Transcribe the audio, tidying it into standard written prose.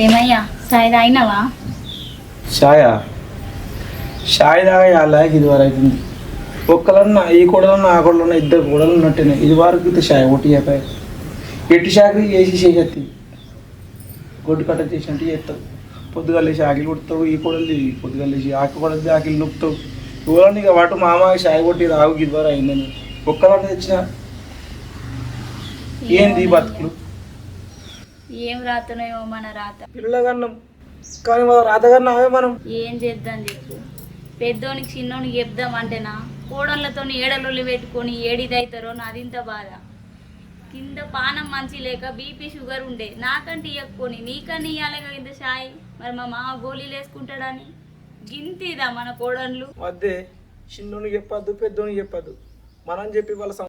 ఏమయ్యా సాయి తాగినావా? షాయా షాయ్ తాగా ఇది వరకు అవుతుంది. ఒక్కలన్నా ఈ కూడలన్నా ఆ కూడలన్నా ఇద్దరు కూడలు ఉన్నట్టేనే ఇది వరకు అయితే షాయ్ ఒకటి చెప్పాయి. ఎట్టి షాకి వేసి చేసేది గొడ్డు కట్ట చేసినట్టు చేస్తావు. పొద్దుగా లేచి ఆకిలి కొడతావు. ఈ కూడలు పొద్దుగా లేచి కొడద్ది ఆకిలి నొప్పుతావు. చూడండి ఇక వాటు మామ షాయ్ కొట్టి రావు ఇది వరకు అయిందని ఒక్కలన్నా తెచ్చిన ఏంది బతుకులు. ఏం రాతనేమో మన రాత. పిల్లగన్నం కానీ మన రాతగన్నా అవే మనం ఏం చేద్దాం చెప్పు. పెద్దోనికి చిన్నోనికి చెప్దాం అంటేనా కోడళ్ళతో ఏడలొల్లి పెట్టుకొని ఏడిదవుతారో నాదింత బాధ. కింద పానం మంచి లేక బీపీ షుగర్ ఉండే నాకంటే ఇవ్వకపోని నీకన్నా ఇవ్వాలిగా ఇంత షాయి. మరి మా మామ గోళీలు వేసుకుంటాడని గింతిదా మన కోడళ్ళు. మధ్య చిన్నోనికి చెప్పద్దు పెద్దోనికి చెప్పద్దు మనం చెప్పి వాళ్ళ